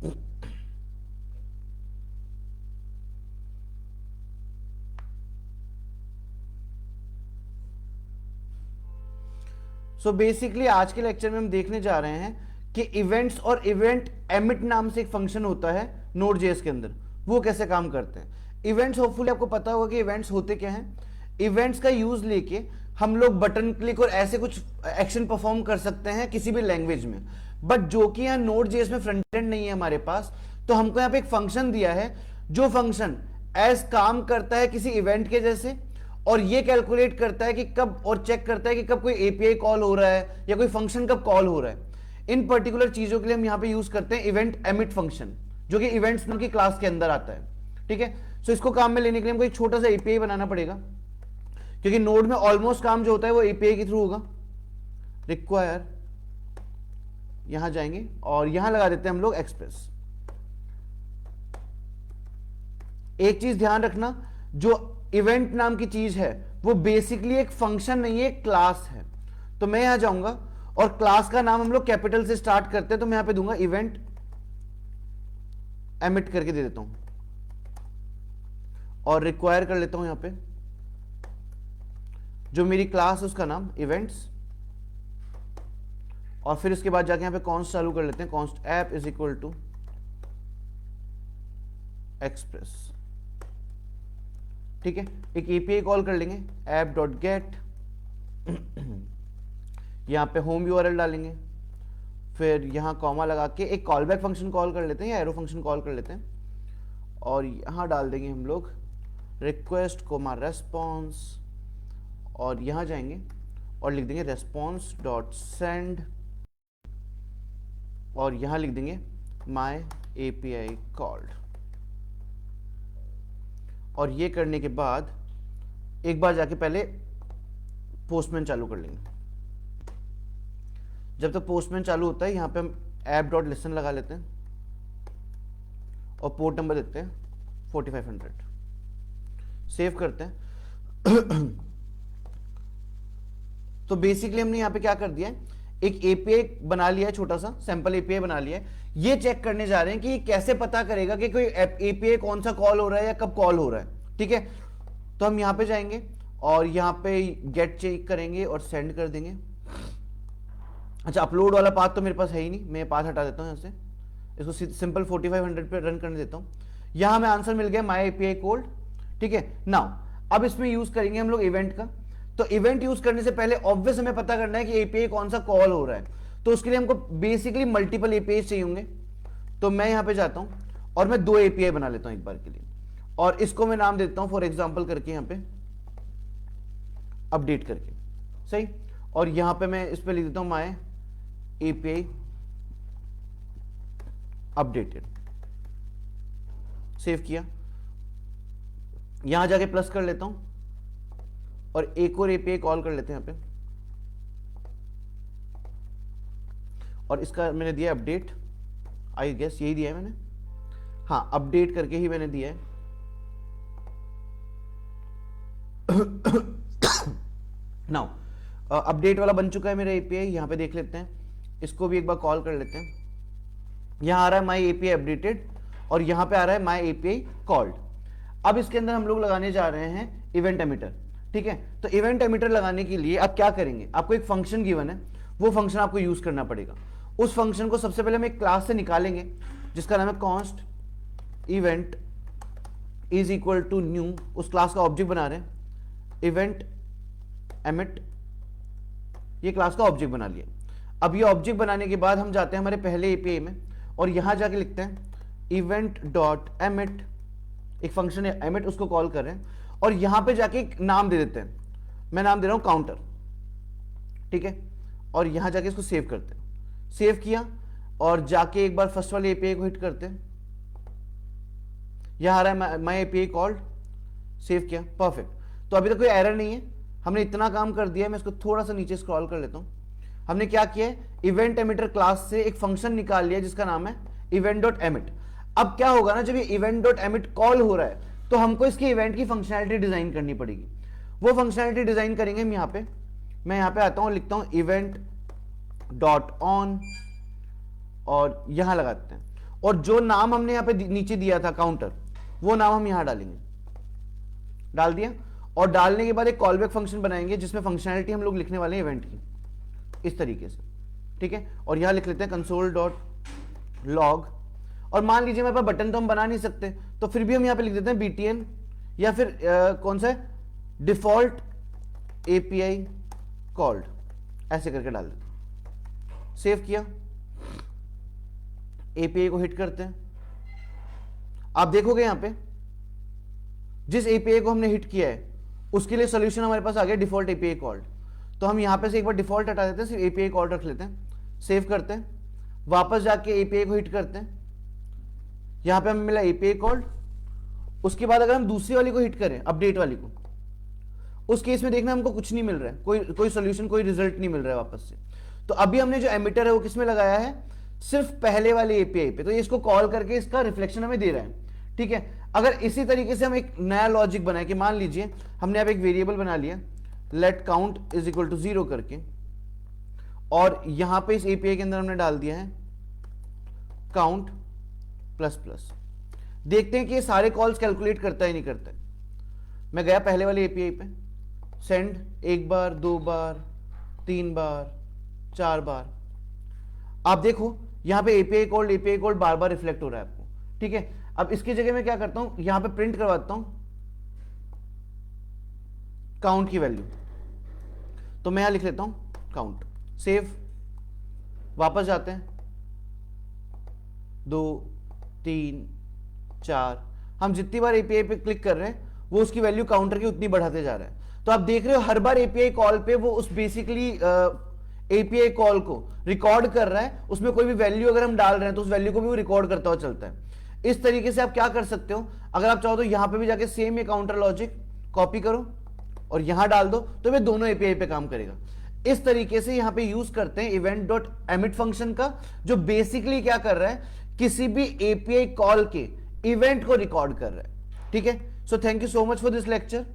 So basically आज के lecture में हम देखने जा रहे हैं कि इवेंट्स और इवेंट एमिट नाम से एक फंक्शन होता है नोड जेएस के अंदर, वो कैसे काम करते हैं। इवेंट्स होपफुली आपको पता होगा कि इवेंट्स होते क्या हैं। इवेंट्स का यूज लेके हम लोग बटन क्लिक और ऐसे कुछ एक्शन परफॉर्म कर सकते हैं किसी भी लैंग्वेज में, बट जो कि यहाँ नोड जेएस में फ्रंट एंड नहीं है हमारे पास, तो हमको यहाँ पे एक फंक्शन दिया है जो फंक्शन एज काम करता है किसी इवेंट के जैसे, और ये कैलकुलेट करता है कि कब, और चेक करता है कि कब कोई एपीआई कॉल हो रहा है या कोई फंक्शन कब कॉल हो रहा है। इन पर्टिकुलर चीजों के लिए हम यहां पे यूज करते हैं इवेंट एमिट फंक्शन, जो कि इवेंट्स नाम की क्लास के अंदर आता है। ठीक है, सो इसको काम में लेने के लिए हमको एक छोटा सा एपीआई बनाना पड़ेगा, क्योंकि नोड में ऑलमोस्ट काम जो होता है वो एपीआई के थ्रू होगा। रिक्वायर, यहां जाएंगे और यहां लगा देते हैं हम लोग एक्सप्रेस। एक चीज ध्यान रखना, जो इवेंट नाम की चीज है वो बेसिकली एक फंक्शन नहीं है, एक क्लास है। तो मैं यहां जाऊंगा और क्लास का नाम हम लोग कैपिटल से स्टार्ट करते हैं, तो मैं यहां पे दूंगा इवेंट एमिट करके दे देता हूं, और रिक्वायर कर लेता हूं यहां पे जो मेरी क्लास है उसका नाम इवेंट्स, और फिर इसके बाद जाके यहां पे कॉन्स्ट चालू कर लेते हैं, const app is equal to express. ठीक है, एक एपीआई कॉल कर लेंगे ऐप डॉट गेट, यहां पे होम यूआरएल डालेंगे, फिर यहां कॉमा लगा के एक कॉलबैक फंक्शन कॉल कर लेते हैं या एरो फंक्शन कॉल कर लेते हैं, और यहां डाल देंगे हम लोग रिक्वेस्ट कोमा रेस्पॉन्स, और यहां जाएंगे और लिख देंगे रेस्पॉन्स डॉट सेंड, और यहां लिख देंगे माई एपीआई कॉल्ड। और ये करने के बाद एक बार जाके पहले पोस्टमैन चालू कर लेंगे। जब तक पोस्टमैन चालू होता है, यहां पे हम ऐप डॉट लिसन लगा लेते हैं और पोर्ट नंबर देते हैं 4500, सेव करते हैं। तो बेसिकली हमने यहां पे क्या कर दिया है, एक एपीआई बना लिया है, छोटा सा सैंपल एपीआई बना लिया है। ये चेक करने जा रहे हैं कि ये कैसे पता करेगा कि कोई एपीआई कौन सा कॉल हो रहा है या कब कॉल हो रहा है। ठीक है, तो हम यहां पे जाएंगे और यहां पे गेट चेक करेंगे और सेंड कर देंगे। अच्छा, अपलोड वाला पाथ तो मेरे पास है ही नहीं, मैं पाथ हटा देता हूं यहां से, इसको सिंपल 4500 पे रन करने देता हूं। यहां हमें आंसर मिल गया माई एपीआई कोड। ठीक है, नाउ अब इसमें यूज करेंगे हम लोग इवेंट का। तो इवेंट यूज करने से पहले ऑब्वियस हमें पता करना है कि एपीआई कौन सा कॉल हो रहा है, तो उसके लिए हमको बेसिकली मल्टीपल एपीआई चाहिए होंगे। तो मैं यहां पे जाता हूं और मैं 2 एपीआई बना लेता हूं एक बार के लिए, और इसको मैं नाम देता हूं फॉर एग्जांपल करके यहां पे अपडेट करके, सही। और यहां पे मैं इस पे लिख देता हूं माय एपीआई अपडेटेड, सेव किया। यहां जाके प्लस कर लेता हूं और एक और एपीआई कॉल कर लेते हैं यहां पे, और इसका मैंने दिया अपडेट, आई गेस यही दिया है मैंने, हाँ अपडेट करके ही मैंने दिया है। नाउ अपडेट वाला बन चुका है मेरा एपीआई, यहां पे देख लेते हैं, इसको भी एक बार कॉल कर लेते हैं। यहां आ रहा है माई एपीआई अपडेटेड और यहां पे आ रहा है माई एपीआई कॉल्ड। अब इसके अंदर हम लोग लगाने जा रहे हैं इवेंट एमिटर। ठीक है, तो इवेंट एमिटर लगाने के लिए आप क्या करेंगे, आपको एक फंक्शन गिवन है, वो फंक्शन आपको यूज करना पड़ेगा। उस फंक्शन को सबसे पहले हम एक क्लास से निकालेंगे जिसका नाम है const event is equal to new, उस क्लास का ऑब्जेक्ट बना रहे हैं इवेंट एमिट, ये क्लास का ऑब्जेक्ट बना लिया। अब ये ऑब्जेक्ट बनाने के बाद हम जाते हैं हमारे पहले एपीआई में और यहां जाके लिखते हैं इवेंट डॉट एमिट, एक फंक्शन है एमिट, उसको कॉल कर रहे हैं, और यहां पे जाके एक नाम दे देते हैं, मैं नाम दे रहा हूं काउंटर। ठीक है, और यहां जाके इसको सेव करते हैं, सेव किया और जाके एक बार फर्स्ट वाले एपीआई को हिट करते हैं, यहां आ रहा है माई एपीआई कॉल्ड, सेव किया, परफेक्ट। तो अभी तक कोई एरर नहीं है, हमने इतना काम कर दिया है। मैं इसको थोड़ा सा नीचे स्क्रॉल कर लेता हूं। हमने क्या किया है, इवेंट एमिटर क्लास से एक फंक्शन निकाल लिया जिसका नाम है इवेंट डॉट एमिट। अब क्या होगा ना, जब ये इवेंट डॉट एमिट कॉल हो रहा है तो हमको इसकी इवेंट की फंक्शनैलिटी डिजाइन करनी पड़ेगी। वो फंक्शनैलिटी डिजाइन करेंगे हम यहां पे, मैं यहां पे आता हूं, लिखता हूं इवेंट डॉट ऑन और यहां लगाते हैं, और जो नाम हमने यहां पे नीचे दिया था काउंटर, वो नाम हम यहां डालेंगे। डाल दिया, और डालने के बाद एक कॉलबैक फंक्शन बनाएंगे जिसमें फंक्शनैलिटी हम लोग लिखने वाले हैं इवेंट की, इस तरीके से, ठीक है। और यहां लिख लेते हैं console.log, और मान लीजिए हमारे पास बटन तो हम बना नहीं सकते, तो फिर भी हम यहां पे लिख देते हैं btn, या फिर कौन सा है, डिफॉल्ट API कॉल्ड, ऐसे करके डाल देते हैं। सेव किया, API को हिट करते हैं। आप देखोगे यहां पे जिस API को हमने हिट किया है उसके लिए सॉल्यूशन हमारे पास आ गया डिफॉल्ट API कॉल्ड। तो हम यहां पे से एक बार डिफॉल्ट हटा देते हैं, सिर्फ API कॉल्ड रख लेते हैं, सेव करते हैं, वापस जाके API को हिट करते हैं, यहां पे हमें मिला API कॉल्ड। उसके बाद अगर हम दूसरी वाली को हिट करें, अपडेट वाली को, उस केस में देखना हमको कुछ नहीं मिल रहा है, कोई सॉल्यूशन, कोई रिजल्ट नहीं मिल रहा है वापस से। तो अभी हमने जो एमिटर है वो किसमें लगाया है, सिर्फ पहले वाले API पे, तो ये इसको कॉल करके इसका रिफ्लेक्शन हमें दे रहा है, ठीक है। अगर इसी तरीके से हम एक नया लॉजिक बनाए कि मान लीजिए हमने अब एक वेरिएबल बना लिया let count is equal to 0 करके, और यहां पे इस API के अंदर हमने डाल दिया है काउंट प्लस प्लस। देखते हैं कि ये सारे कॉल्स कैलकुलेट करता है नहीं करता है। मैं गया पहले वाले API पे, सेंड 1 बार, 2 बार, 3 बार, 4 बार। आप देखो यहां पे API कॉल्ड बार बार रिफ्लेक्ट हो रहा है आपको, ठीक है। अब इसकी जगह मैं क्या करता हूं, यहां पे प्रिंट करवाता हूं काउंट की वैल्यू, तो मैं यहां लिख लेता हूं काउंट, सेव, वापस जाते हैं, 2 3 4, हम जितनी बार API पे क्लिक कर रहे हैं वो उसकी वैल्यू काउंटर की उतनी बढ़ाते जा रहा है। तो आप देख रहे हो हर बार API कॉल पे वो उस बेसिकली API कॉल को रिकॉर्ड कर रहा है, उसमें कोई भी वैल्यू अगर हम डाल रहे हैं तो उस वैल्यू को भी वो रिकॉर्ड करता हुआ चलता है। इस तरीके से आप क्या कर सकते हो, अगर आप चाहो तो यहां पे भी जाके सेम ये काउंटर लॉजिक कॉपी करो और यहां डाल दो, तो वे दोनों API पे काम करेगा। इस तरीके से यहां पे यूज करते हैं event.emit फंक्शन का, जो बेसिकली क्या कर रहा है, किसी भी API कॉल के इवेंट को रिकॉर्ड कर रहा है, ठीक है। So thank you so much for this lecture.